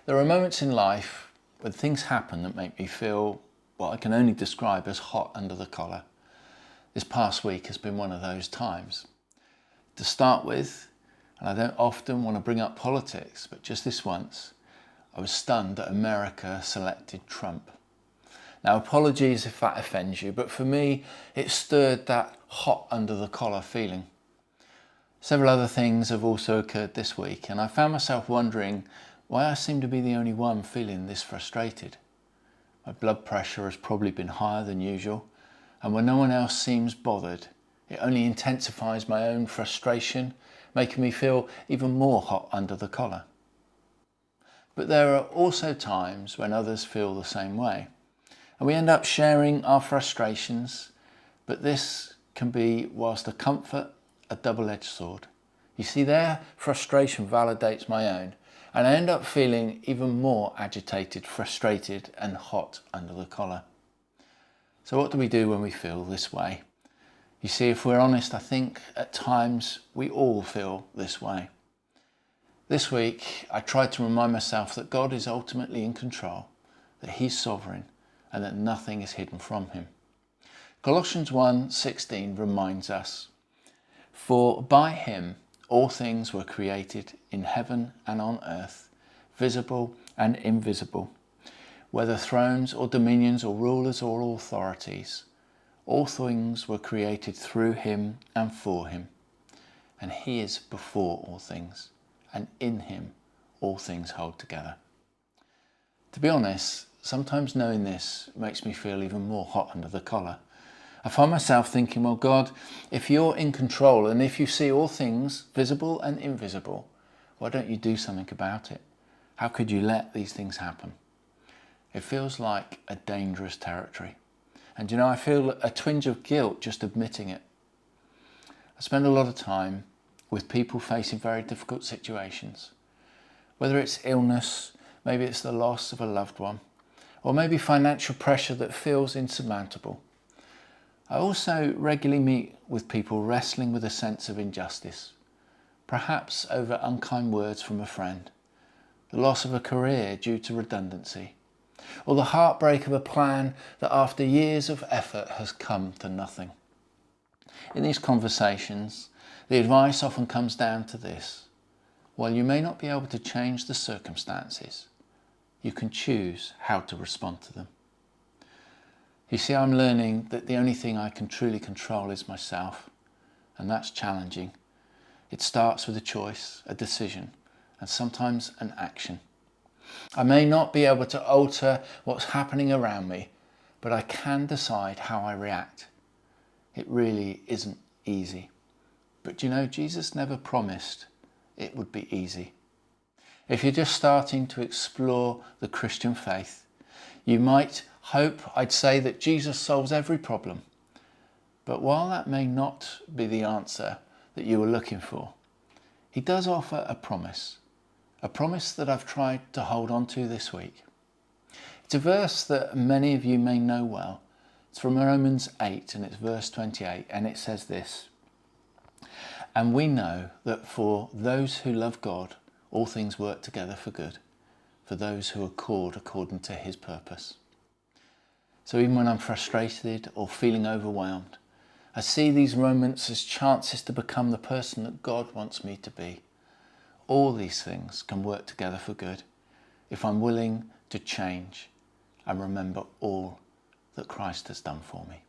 There are moments in life when things happen that make me feel what I can only describe as hot under the collar. This past week has been one of those times. To start with, and I don't often want to bring up politics, but just this once, I was stunned that America selected Trump. Now, apologies if that offends you, but for me, it stirred that hot under the collar feeling. Several other things have also occurred this week, and I found myself wondering why I seem to be the only one feeling this frustrated. My blood pressure has probably been higher than usual, and when no one else seems bothered, it only intensifies my own frustration, making me feel even more hot under the collar. But there are also times when others feel the same way, and we end up sharing our frustrations, but this can be, whilst a comfort, a double-edged sword. You see, their frustration validates my own, and I end up feeling even more agitated, frustrated and hot under the collar. So what do we do when we feel this way? You see, if we're honest, I think at times we all feel this way. This week, I tried to remind myself that God is ultimately in control, that He's sovereign, and that nothing is hidden from Him. Colossians 1:16 reminds us, "For by Him all things were created in heaven and on earth, visible and invisible, whether thrones or dominions or rulers or authorities. All things were created through Him and for Him. And He is before all things, and in Him all things hold together." To be honest, sometimes knowing this makes me feel even more hot under the collar. I find myself thinking, well, God, if You're in control and if You see all things, visible and invisible, why don't You do something about it? How could You let these things happen? It feels like a dangerous territory. And you know, I feel a twinge of guilt just admitting it. I spend a lot of time with people facing very difficult situations. Whether it's illness, maybe it's the loss of a loved one, or maybe financial pressure that feels insurmountable. I also regularly meet with people wrestling with a sense of injustice, perhaps over unkind words from a friend, the loss of a career due to redundancy, or the heartbreak of a plan that after years of effort has come to nothing. In these conversations, the advice often comes down to this: while you may not be able to change the circumstances, you can choose how to respond to them. You see, I'm learning that the only thing I can truly control is myself, and that's challenging. It starts with a choice, a decision, and sometimes an action. I may not be able to alter what's happening around me, but I can decide how I react. It really isn't easy. But you know, Jesus never promised it would be easy. If you're just starting to explore the Christian faith, you might hope I'd say that Jesus solves every problem. But while that may not be the answer that you were looking for, He does offer a promise that I've tried to hold on to this week. It's a verse that many of you may know well. It's from Romans 8 and it's verse 28, and it says this: "And we know that for those who love God, all things work together for good, for those who are called according to His purpose." So even when I'm frustrated or feeling overwhelmed, I see these moments as chances to become the person that God wants me to be. All these things can work together for good if I'm willing to change and remember all that Christ has done for me.